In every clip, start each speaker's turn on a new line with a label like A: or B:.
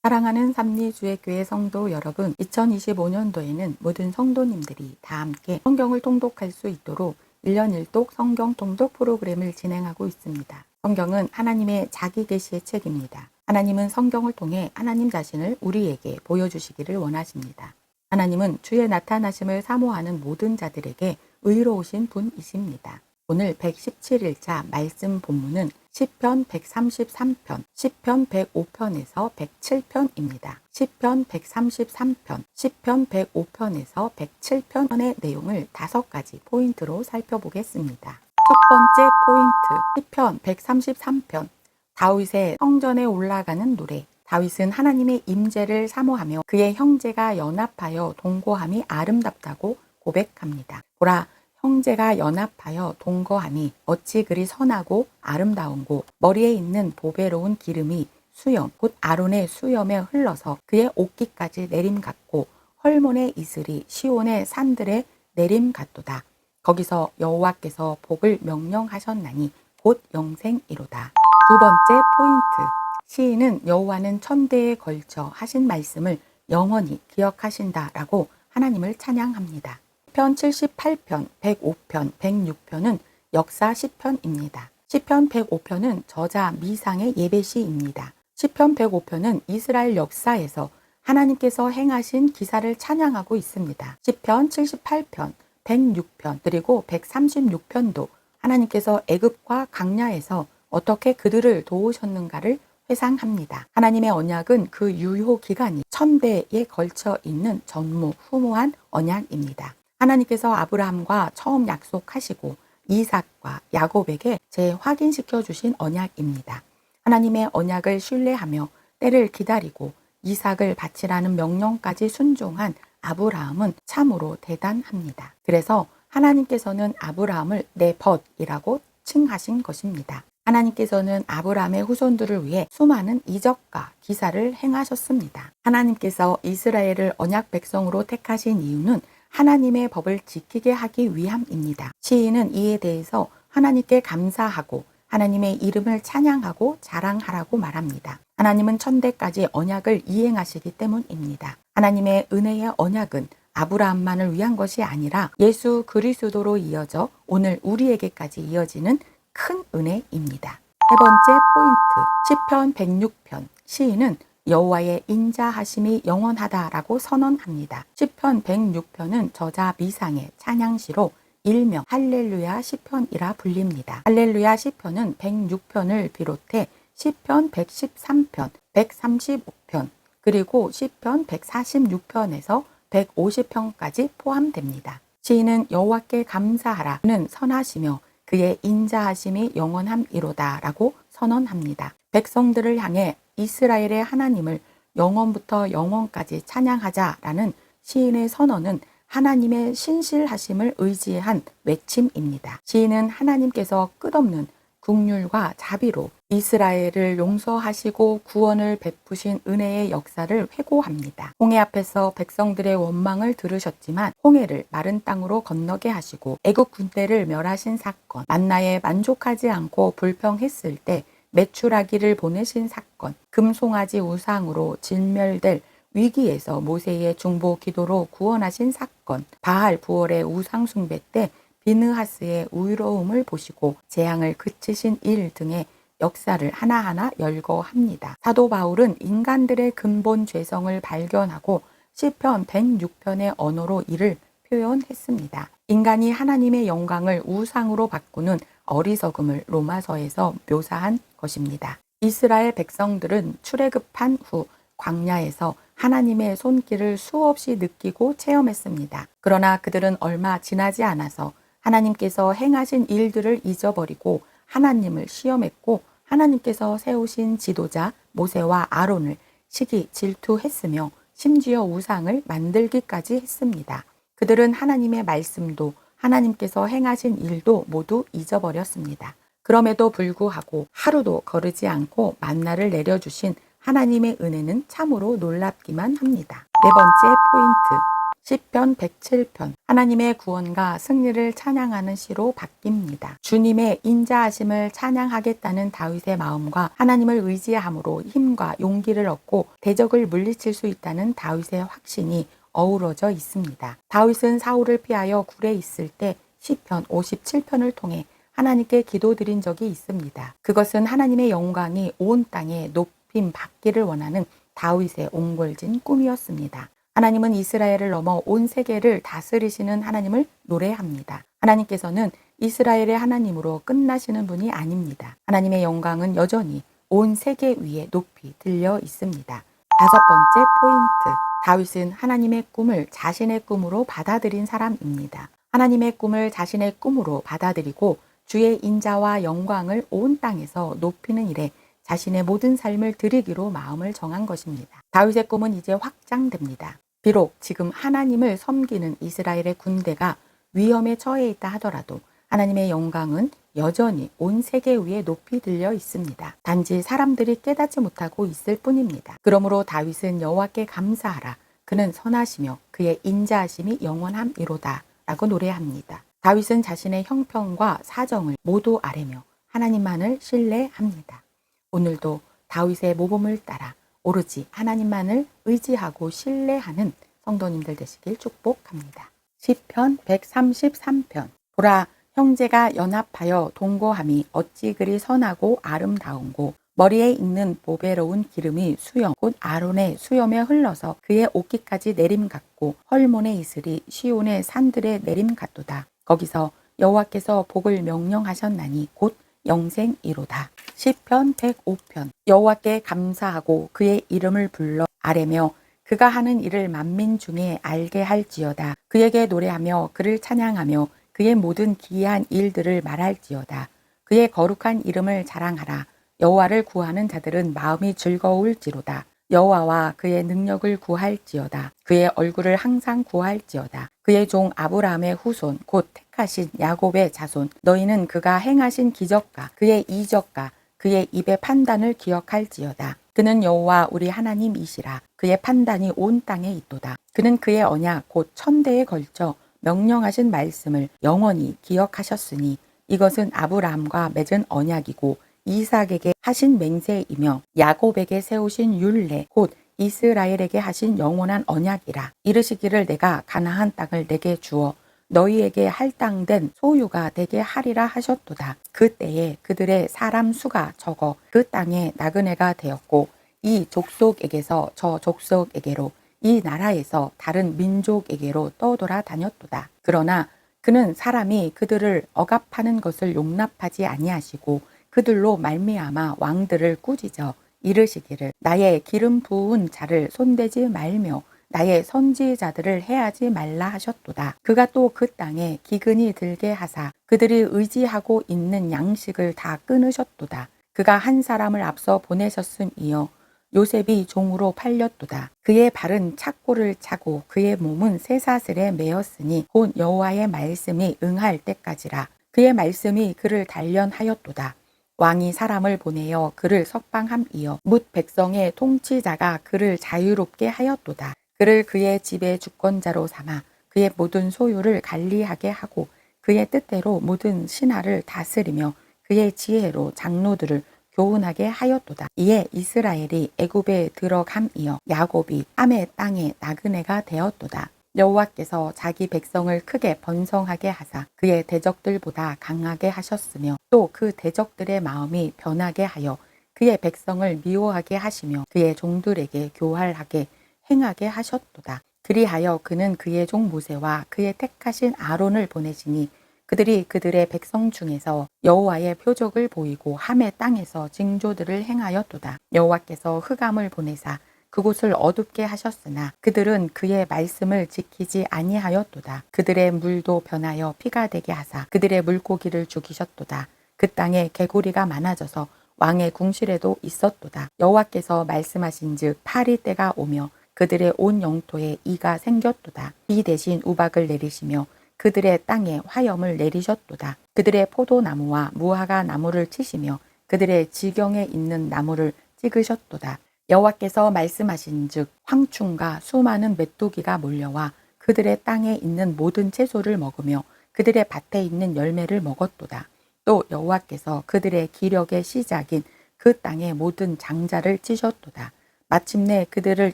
A: 사랑하는 삼리주의교회 성도 여러분, 2025년도에는 모든 성도님들이 다 함께 성경을 통독할 수 있도록 1년 1독 성경 통독 프로그램을 진행하고 있습니다. 성경은 하나님의 자기 계시의 책입니다. 하나님은 성경을 통해 하나님 자신을 우리에게 보여주시기를 원하십니다. 하나님은 주의 나타나심을 사모하는 모든 자들에게 의로우신 분이십니다. 오늘 117일차 말씀 본문은 시편 133편, 시편 105편에서 107편입니다. 시편 133편, 시편 105편에서 107편의 내용을 5가지 포인트로 살펴보겠습니다. 첫 번째 포인트, 시편 133편, 다윗의 성전에 올라가는 노래. 다윗은 하나님의 임재를 사모하며 그의 형제가 연합하여 동거함이 아름답다고 고백합니다. 보라, 형제가 연합하여 동거함이 어찌 그리 선하고 아름다운고, 머리에 있는 보배로운 기름이 수염 곧 아론의 수염에 흘러서 그의 옷깃까지 내림 같고, 헐몬의 이슬이 시온의 산들에 내림 같도다. 거기서 여호와께서 복을 명령하셨나니 곧 영생이로다. 두 번째 포인트, 시인은 여호와는 천대에 걸쳐 하신 말씀을 영원히 기억하신다라고 하나님을 찬양합니다. 시편 78편, 105편, 106편은 역사 시편입니다. 시편 105편은 저자 미상의 예배시입니다. 시편 105편은 이스라엘 역사에서 하나님께서 행하신 기사를 찬양하고 있습니다. 시편 78편, 106편, 그리고 136편도 하나님께서 애굽과 광야에서 어떻게 그들을 도우셨는가를 회상합니다. 하나님의 언약은 그 유효 기간이 천대에 걸쳐 있는 전무후무한 언약입니다. 하나님께서 아브라함과 처음 약속하시고 이삭과 야곱에게 재확인시켜 주신 언약입니다. 하나님의 언약을 신뢰하며 때를 기다리고 이삭을 바치라는 명령까지 순종한 아브라함은 참으로 대단합니다. 그래서 하나님께서는 아브라함을 내 벗이라고 칭하신 것입니다. 하나님께서는 아브라함의 후손들을 위해 수많은 이적과 기사를 행하셨습니다. 하나님께서 이스라엘을 언약 백성으로 택하신 이유는 하나님의 법을 지키게 하기 위함입니다. 시인은 이에 대해서 하나님께 감사하고 하나님의 이름을 찬양하고 자랑하라고 말합니다. 하나님은 천대까지 언약을 이행하시기 때문입니다. 하나님의 은혜의 언약은 아브라함만을 위한 것이 아니라 예수 그리스도로 이어져 오늘 우리에게까지 이어지는 큰 은혜입니다. 세 번째 포인트, 시편 106편, 시인은 여호와의 인자하심이 영원하다라고 선언합니다. 시편 106편은 저자 미상의 찬양시로 일명 할렐루야 시편이라 불립니다. 할렐루야 시편은 106편을 비롯해 시편 113편, 135편, 그리고 시편 146편에서 150편까지 포함됩니다. 시인은 여호와께 감사하라는 선하시며 그의 인자하심이 영원함이로다 라고 선언합니다. 백성들을 향해 이스라엘의 하나님을 영원부터 영원까지 찬양하자라는 시인의 선언은 하나님의 신실하심을 의지한 외침입니다. 시인은 하나님께서 끝없는 긍휼과 자비로 이스라엘을 용서하시고 구원을 베푸신 은혜의 역사를 회고합니다. 홍해 앞에서 백성들의 원망을 들으셨지만 홍해를 마른 땅으로 건너게 하시고 애국 군대를 멸하신 사건, 만나에 만족하지 않고 불평했을 때 메추라기를 보내신 사건, 금송아지 우상으로 진멸될 위기에서 모세의 중보 기도로 구원하신 사건, 바알 부월의 우상 숭배 때 비느하스의 의로움을 보시고 재앙을 그치신 일 등의 역사를 하나하나 열거합니다. 사도 바울은 인간들의 근본 죄성을 발견하고 시편 106편의 언어로 이를 표현했습니다. 인간이 하나님의 영광을 우상으로 바꾸는 어리석음을 로마서에서 묘사한 것입니다. 이스라엘 백성들은 출애굽한 후 광야에서 하나님의 손길을 수없이 느끼고 체험했습니다. 그러나 그들은 얼마 지나지 않아서 하나님께서 행하신 일들을 잊어버리고 하나님을 시험했고 하나님께서 세우신 지도자 모세와 아론을 시기 질투했으며 심지어 우상을 만들기까지 했습니다. 그들은 하나님의 말씀도 하나님께서 행하신 일도 모두 잊어버렸습니다. 그럼에도 불구하고 하루도 거르지 않고 만나를 내려주신 하나님의 은혜는 참으로 놀랍기만 합니다. 네 번째 포인트, 시편 107편 하나님의 구원과 승리를 찬양하는 시로 바뀝니다. 주님의 인자하심을 찬양하겠다는 다윗의 마음과 하나님을 의지함으로 힘과 용기를 얻고 대적을 물리칠 수 있다는 다윗의 확신이 어우러져 있습니다. 다윗은 사울을 피하여 굴에 있을 때 시편 57편을 통해 하나님께 기도드린 적이 있습니다. 그것은 하나님의 영광이 온 땅에 높임 받기를 원하는 다윗의 옹골진 꿈이었습니다. 하나님은 이스라엘을 넘어 온 세계를 다스리시는 하나님을 노래합니다. 하나님께서는 이스라엘의 하나님으로 끝나시는 분이 아닙니다. 하나님의 영광은 여전히 온 세계 위에 높이 들려 있습니다. 다섯 번째 포인트. 다윗은 하나님의 꿈을 자신의 꿈으로 받아들인 사람입니다. 하나님의 꿈을 자신의 꿈으로 받아들이고 주의 인자와 영광을 온 땅에서 높이는 일에 자신의 모든 삶을 드리기로 마음을 정한 것입니다. 다윗의 꿈은 이제 확장됩니다. 비록 지금 하나님을 섬기는 이스라엘의 군대가 위험에 처해 있다 하더라도 하나님의 영광은 여전히 온 세계 위에 높이 들려 있습니다. 단지 사람들이 깨닫지 못하고 있을 뿐입니다. 그러므로 다윗은 여호와께 감사하라. 그는 선하시며 그의 인자하심이 영원함이로다 라고 노래합니다. 다윗은 자신의 형편과 사정을 모두 아뢰며 하나님만을 신뢰합니다. 오늘도 다윗의 모범을 따라 오로지 하나님만을 의지하고 신뢰하는 성도님들 되시길 축복합니다. 시편 133편. 보라, 형제가 연합하여 동거함이 어찌 그리 선하고 아름다운고 머리에 있는 보배로운 기름이 수염 곧 아론의 수염에 흘러서 그의 옷깃까지 내림 같고 헐몬의 이슬이 시온의 산들의 내림 같도다. 거기서 여호와께서 복을 명령하셨나니 곧 영생이로다. 시편 105편. 여호와께 감사하고 그의 이름을 불러 아뢰며 그가 하는 일을 만민 중에 알게 할지어다. 그에게 노래하며 그를 찬양하며 그의 모든 기이한 일들을 말할지어다. 그의 거룩한 이름을 자랑하라. 여호와를 구하는 자들은 마음이 즐거울지로다. 여호와와 그의 능력을 구할지어다. 그의 얼굴을 항상 구할지어다. 그의 종 아브라함의 후손 곧 택하신 야곱의 자손 너희는 그가 행하신 기적과 그의 이적과 그의 입의 판단을 기억할지어다. 그는 여호와 우리 하나님이시라. 그의 판단이 온 땅에 있도다. 그는 그의 언약 곧 천대에 걸쳐 명령하신 말씀을 영원히 기억하셨으니 이것은 아브라함과 맺은 언약이고 이삭에게 하신 맹세이며 야곱에게 세우신 율례 곧 이스라엘에게 하신 영원한 언약이라. 이르시기를 내가 가나안 땅을 내게 주어 너희에게 할당된 소유가 되게 하리라 하셨도다. 그때에 그들의 사람 수가 적어 그 땅에 나그네가 되었고 이 족속에게서 저 족속에게로 이 나라에서 다른 민족에게로 떠돌아 다녔도다. 그러나 그는 사람이 그들을 억압하는 것을 용납하지 아니하시고 그들로 말미암아 왕들을 꾸짖어 이르시기를 나의 기름 부은 자를 손대지 말며 나의 선지자들을 해하지 말라 하셨도다. 그가 또 그 땅에 기근이 들게 하사 그들이 의지하고 있는 양식을 다 끊으셨도다. 그가 한 사람을 앞서 보내셨음이여 요셉이 종으로 팔렸도다. 그의 발은 착고를 차고 그의 몸은 쇠사슬에 매였으니 곧 여호와의 말씀이 응할 때까지라. 그의 말씀이 그를 단련하였도다. 왕이 사람을 보내어 그를 석방함이여 뭇 백성의 통치자가 그를 자유롭게 하였도다. 그를 그의 집의 주권자로 삼아 그의 모든 소유를 관리하게 하고 그의 뜻대로 모든 신하를 다스리며 그의 지혜로 장로들을 교훈하게 하였도다. 이에 이스라엘이 애굽에 들어감이여 야곱이 함의 땅에 나그네가 되었도다. 여호와께서 자기 백성을 크게 번성하게 하사 그의 대적들보다 강하게 하셨으며 또 그 대적들의 마음이 변하게 하여 그의 백성을 미워하게 하시며 그의 종들에게 교활하게 행하게 하셨도다. 그리하여 그는 그의 종 모세와 그의 택하신 아론을 보내시니 그들이 그들의 백성 중에서 여호와의 표적을 보이고 함의 땅에서 징조들을 행하였도다. 여호와께서 흑암을 보내사 그곳을 어둡게 하셨으나 그들은 그의 말씀을 지키지 아니하였도다. 그들의 물도 변하여 피가 되게 하사 그들의 물고기를 죽이셨도다. 그 땅에 개구리가 많아져서 왕의 궁실에도 있었도다. 여호와께서 말씀하신즉 파리 때가 오며 그들의 온 영토에 이가 생겼도다. 비 대신 우박을 내리시며 그들의 땅에 화염을 내리셨도다. 그들의 포도나무와 무화과 나무를 치시며 그들의 지경에 있는 나무를 찍으셨도다. 여호와께서 말씀하신즉 황충과 수많은 메뚜기가 몰려와 그 그들의 땅에 있는 모든 채소를 먹으며 그들의 밭에 있는 열매를 먹었도다. 또 여호와께서 그들의 기력의 시작인 그 땅의 모든 장자를 찌셨도다. 마침내 그들을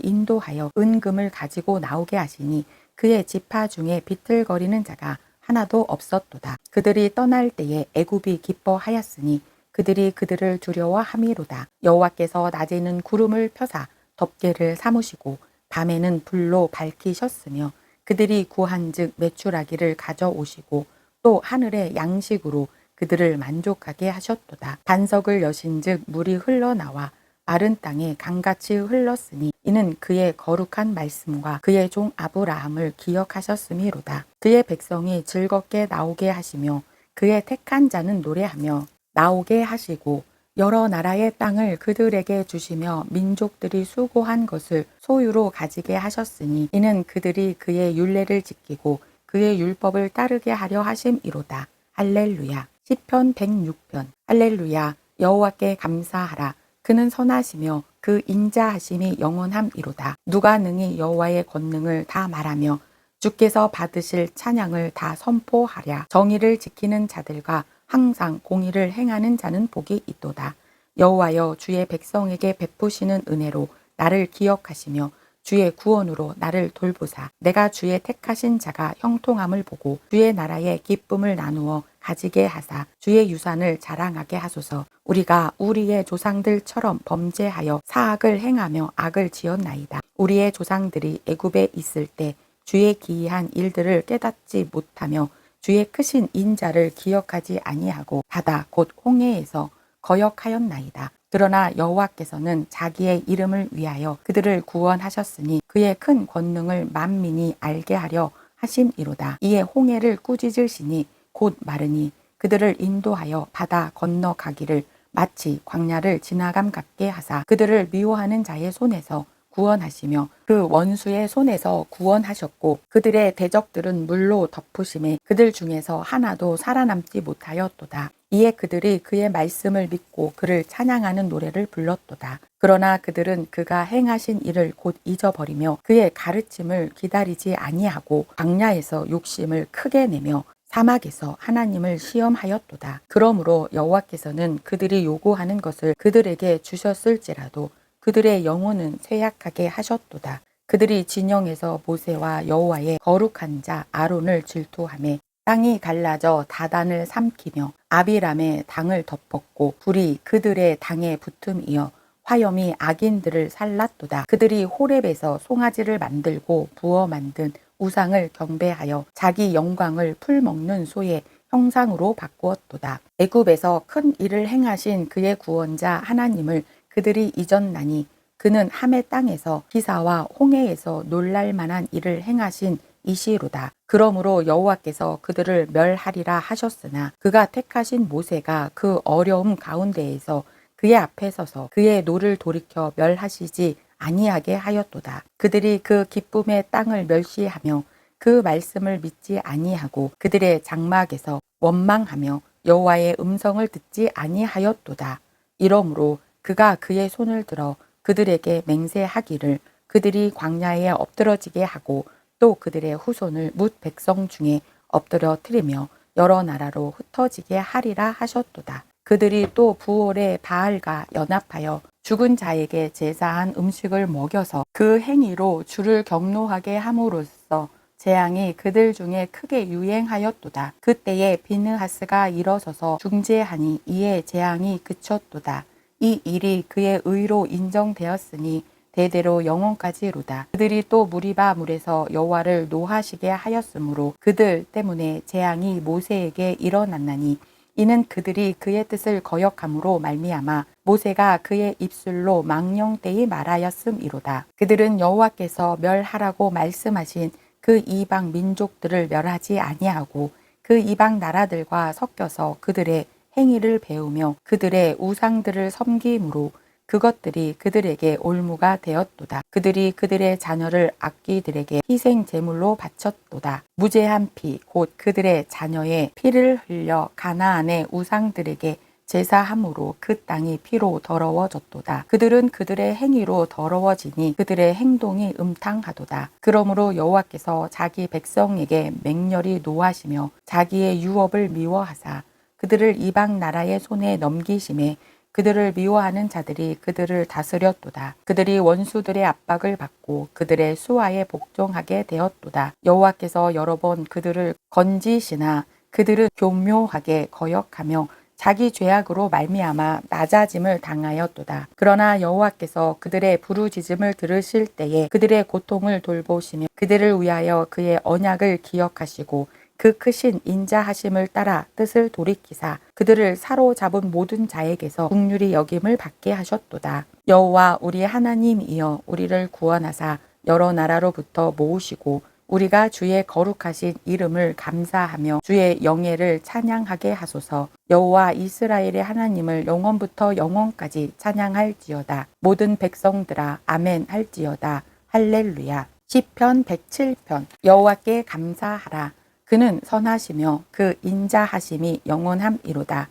A: 인도하여 은금을 가지고 나오게 하시니 그의 지파 중에 비틀거리는 자가 하나도 없었도다. 그들이 떠날 때에 애굽이 기뻐하였으니 그들이 그들을 두려워함이로다. 여호와께서 낮에는 구름을 펴사 덮개를 삼으시고 밤에는 불로 밝히셨으며 그들이 구한즉 메추라기를 가져오시고 또 하늘의 양식으로 그들을 만족하게 하셨도다. 반석을 여신즉 물이 흘러나와 마른 땅에 강같이 흘렀으니 이는 그의 거룩한 말씀과 그의 종 아브라함을 기억하셨음이로다. 그의 백성이 즐겁게 나오게 하시며 그의 택한 자는 노래하며 나오게 하시고 여러 나라의 땅을 그들에게 주시며 민족들이 수고한 것을 소유로 가지게 하셨으니 이는 그들이 그의 율례를 지키고 그의 율법을 따르게 하려 하심이로다. 할렐루야. 시편 106편. 할렐루야. 여호와께 감사하라. 그는 선하시며 그 인자하심이 영원함이로다. 누가 능히 여호와의 권능을 다 말하며 주께서 받으실 찬양을 다 선포하랴. 정의를 지키는 자들과 항상 공의를 행하는 자는 복이 있도다. 여호와여 주의 백성에게 베푸시는 은혜로 나를 기억하시며 주의 구원으로 나를 돌보사. 내가 주의 택하신 자가 형통함을 보고 주의 나라의 기쁨을 나누어 가지게 하사 주의 유산을 자랑하게 하소서. 우리가 우리의 조상들처럼 범죄하여 사악을 행하며 악을 지었나이다. 우리의 조상들이 애굽에 있을 때 주의 기이한 일들을 깨닫지 못하며 주의 크신 인자를 기억하지 아니하고 바다 곧 홍해에서 거역하였나이다. 그러나 여호와께서는 자기의 이름을 위하여 그들을 구원하셨으니 그의 큰 권능을 만민이 알게 하려 하심이로다. 이에 홍해를 꾸짖으시니 곧 마르니 그들을 인도하여 바다 건너가기를 마치 광야를 지나감 같게 하사 그들을 미워하는 자의 손에서 구원하시며 그 원수의 손에서 구원하셨고 그들의 대적들은 물로 덮으심에 그들 중에서 하나도 살아남지 못하였도다. 이에 그들이 그의 말씀을 믿고 그를 찬양하는 노래를 불렀도다. 그러나 그들은 그가 행하신 일을 곧 잊어버리며 그의 가르침을 기다리지 아니하고 광야에서 욕심을 크게 내며 사막에서 하나님을 시험하였도다. 그러므로 여호와께서는 그들이 요구하는 것을 그들에게 주셨을지라도 그들의 영혼은 쇠약하게 하셨도다. 그들이 진영에서 모세와 여호와의 거룩한 자 아론을 질투하며 땅이 갈라져 다단을 삼키며 아비람의 당을 덮었고 불이 그들의 당에 붙음이여 화염이 악인들을 살랐도다. 그들이 호렙에서 송아지를 만들고 부어 만든 우상을 경배하여 자기 영광을 풀먹는 소의 형상으로 바꾸었도다. 애굽에서 큰 일을 행하신 그의 구원자 하나님을 그들이 잊었나니 그는 함의 땅에서 기사와 홍해에서 놀랄 만한 일을 행하신 이시로다. 그러므로 여호와께서 그들을 멸하리라 하셨으나 그가 택하신 모세가 그 어려움 가운데에서 그의 앞에 서서 그의 노를 돌이켜 멸하시지 아니하게 하였도다. 그들이 그 기쁨의 땅을 멸시하며 그 말씀을 믿지 아니하고 그들의 장막에서 원망하며 여호와의 음성을 듣지 아니하였도다. 이러므로 그가 그의 손을 들어 그들에게 맹세하기를 그들이 광야에 엎드러지게 하고 또 그들의 후손을 뭇 백성 중에 엎드려뜨리며 여러 나라로 흩어지게 하리라 하셨도다. 그들이 또 부올의 바알과 연합하여 죽은 자에게 제사한 음식을 먹여서 그 행위로 주를 경노하게 함으로써 재앙이 그들 중에 크게 유행하였도다. 그때에 비느하스가 일어서서 중재하니 이에 재앙이 그쳤도다. 이 일이 그의 의로 인정되었으니 대대로 영원까지로다. 그들이 또 무리바 물에서 여호와를 노하시게 하였으므로 그들 때문에 재앙이 모세에게 일어났나니 이는 그들이 그의 뜻을 거역함으로 말미암아 모세가 그의 입술로 망령되이 말하였음이로다. 그들은 여호와께서 멸하라고 말씀하신 그 이방 민족들을 멸하지 아니하고 그 이방 나라들과 섞여서 그들의 행위를 배우며 그들의 우상들을 섬김으로 그것들이 그들에게 올무가 되었도다. 그들이 그들의 자녀를 악귀들에게 희생 제물로 바쳤도다. 무죄한 피 곧 그들의 자녀의 피를 흘려 가나안의 우상들에게 제사함으로 그 땅이 피로 더러워졌도다. 그들은 그들의 행위로 더러워지니 그들의 행동이 음탕하도다. 그러므로 여호와께서 자기 백성에게 맹렬히 노하시며 자기의 유업을 미워하사 그들을 이방 나라의 손에 넘기심에 그들을 미워하는 자들이 그들을 다스렸도다. 그들이 원수들의 압박을 받고 그들의 수하에 복종하게 되었도다. 여호와께서 여러 번 그들을 건지시나 그들은 교묘하게 거역하며 자기 죄악으로 말미암아 낮아짐을 당하였도다. 그러나 여호와께서 그들의 부르짖음을 들으실 때에 그들의 고통을 돌보시며 그들을 위하여 그의 언약을 기억하시고 그 크신 인자하심을 따라 뜻을 돌이키사 그들을 사로잡은 모든 자에게서 긍휼히 여김을 받게 하셨도다. 여호와 우리 하나님이여 우리를 구원하사 여러 나라로부터 모으시고 우리가 주의 거룩하신 이름을 감사하며 주의 영예를 찬양하게 하소서. 여호와 이스라엘의 하나님을 영원부터 영원까지 찬양할지어다. 모든 백성들아 아멘 할지어다. 할렐루야. 시편 107편. 여호와께 감사하라. 그는 선하시며 그 인자하심이 영원함이로다.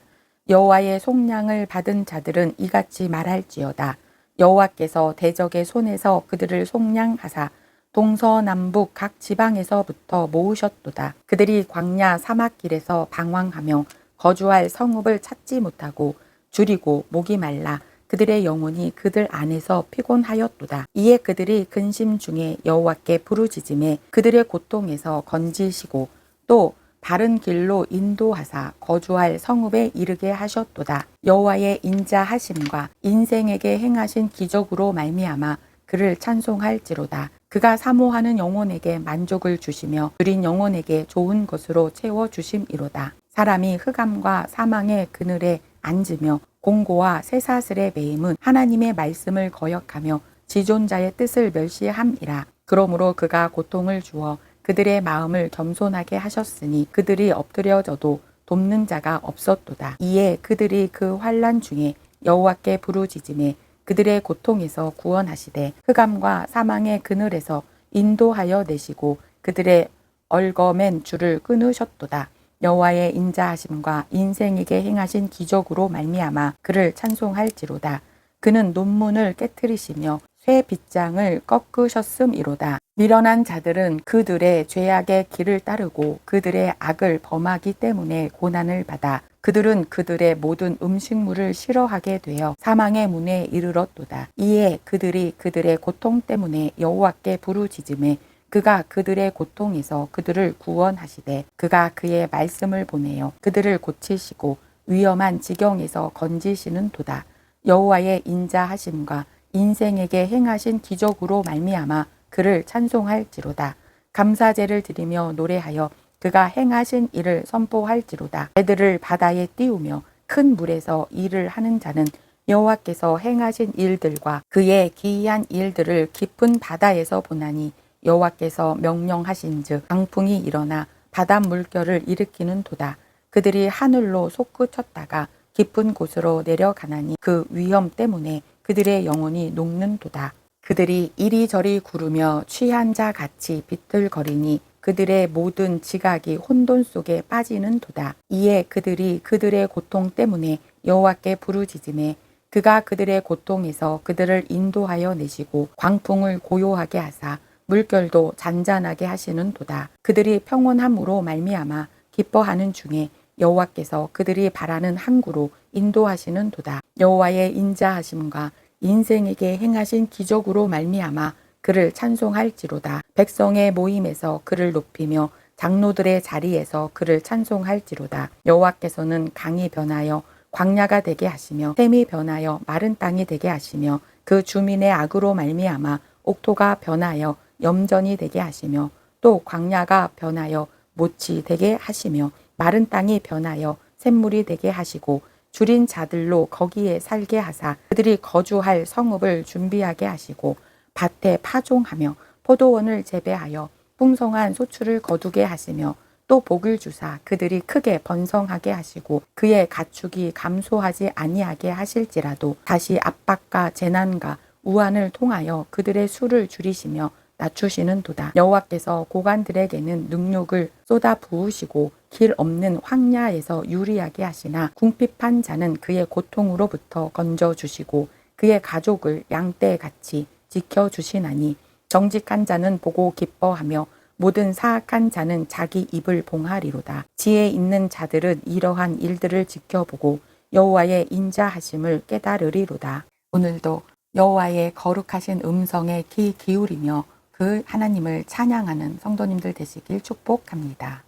A: 여호와의 속량을 받은 자들은 이같이 말할지어다. 여호와께서 대적의 손에서 그들을 속량하사 동서남북 각 지방에서부터 모으셨도다. 그들이 광야 사막길에서 방황하며 거주할 성읍을 찾지 못하고 줄이고 목이 말라 그들의 영혼이 그들 안에서 피곤하였도다. 이에 그들이 근심 중에 여호와께 부르짖음에 그들의 고통에서 건지시고 또 바른 길로 인도하사 거주할 성읍에 이르게 하셨도다. 여호와의 인자하심과 인생에게 행하신 기적으로 말미암아 그를 찬송할지로다. 그가 사모하는 영혼에게 만족을 주시며 줄인 영혼에게 좋은 것으로 채워주심이로다. 사람이 흑암과 사망의 그늘에 앉으며 공고와 쇠사슬의 매임은 하나님의 말씀을 거역하며 지존자의 뜻을 멸시함이라. 그러므로 그가 고통을 주어 그들의 마음을 겸손하게 하셨으니 그들이 엎드려져도 돕는 자가 없었도다. 이에 그들이 그 환난 중에 여호와께 부르짖음에 그들의 고통에서 구원하시되 흑암과 사망의 그늘에서 인도하여 내시고 그들의 얽어맨 줄을 끊으셨도다. 여호와의 인자하심과 인생에게 행하신 기적으로 말미암아 그를 찬송할지로다. 그는 논문을 깨뜨리시며 쇠 빗장을 꺾으셨음이로다. 미련한 자들은 그들의 죄악의 길을 따르고 그들의 악을 범하기 때문에 고난을 받아 그들은 그들의 모든 음식물을 싫어하게 되어 사망의 문에 이르렀도다. 이에 그들이 그들의 고통 때문에 여호와께 부르짖음에 그가 그들의 고통에서 그들을 구원하시되 그가 그의 말씀을 보내어 그들을 고치시고 위험한 지경에서 건지시는 도다. 여호와의 인자하심과 인생에게 행하신 기적으로 말미암아 그를 찬송할지로다. 감사제를 드리며 노래하여 그가 행하신 일을 선포할지로다. 배들을 바다에 띄우며 큰 물에서 일을 하는 자는 여호와께서 행하신 일들과 그의 기이한 일들을 깊은 바다에서 보나니 여호와께서 명령하신즉 강풍이 일어나 바다 물결을 일으키는 도다. 그들이 하늘로 솟구쳤다가 깊은 곳으로 내려가나니 그 위험 때문에 그들의 영혼이 녹는 도다. 그들이 이리저리 구르며 취한 자 같이 비틀거리니 그들의 모든 지각이 혼돈 속에 빠지는 도다. 이에 그들이 그들의 고통 때문에 여호와께 부르짖음에 그가 그들의 고통에서 그들을 인도하여 내시고 광풍을 고요하게 하사 물결도 잔잔하게 하시는 도다. 그들이 평온함으로 말미암아 기뻐하는 중에 여호와께서 그들이 바라는 항구로 인도하시는 도다. 여호와의 인자하심과 인생에게 행하신 기적으로 말미암아 그를 찬송할지로다. 백성의 모임에서 그를 높이며 장로들의 자리에서 그를 찬송할지로다. 여호와께서는 강이 변하여 광야가 되게 하시며 샘이 변하여 마른 땅이 되게 하시며 그 주민의 악으로 말미암아 옥토가 변하여 염전이 되게 하시며 또 광야가 변하여 못이 되게 하시며 마른 땅이 변하여 샘물이 되게 하시고 줄인 자들로 거기에 살게 하사 그들이 거주할 성읍을 준비하게 하시고 밭에 파종하며 포도원을 재배하여 풍성한 소출을 거두게 하시며 또 복을 주사 그들이 크게 번성하게 하시고 그의 가축이 감소하지 아니하게 하실지라도 다시 압박과 재난과 우환을 통하여 그들의 수를 줄이시며 낮추시는도다. 여호와께서 고관들에게는 능욕을 쏟아 부으시고 길 없는 황야에서 유리하게 하시나 궁핍한 자는 그의 고통으로부터 건져주시고 그의 가족을 양떼같이 지켜주시나니 정직한 자는 보고 기뻐하며 모든 사악한 자는 자기 입을 봉하리로다. 지혜 있는 자들은 이러한 일들을 지켜보고 여호와의 인자하심을 깨달으리로다. 오늘도 여호와의 거룩하신 음성에 귀 기울이며 그 하나님을 찬양하는 성도님들 되시길 축복합니다.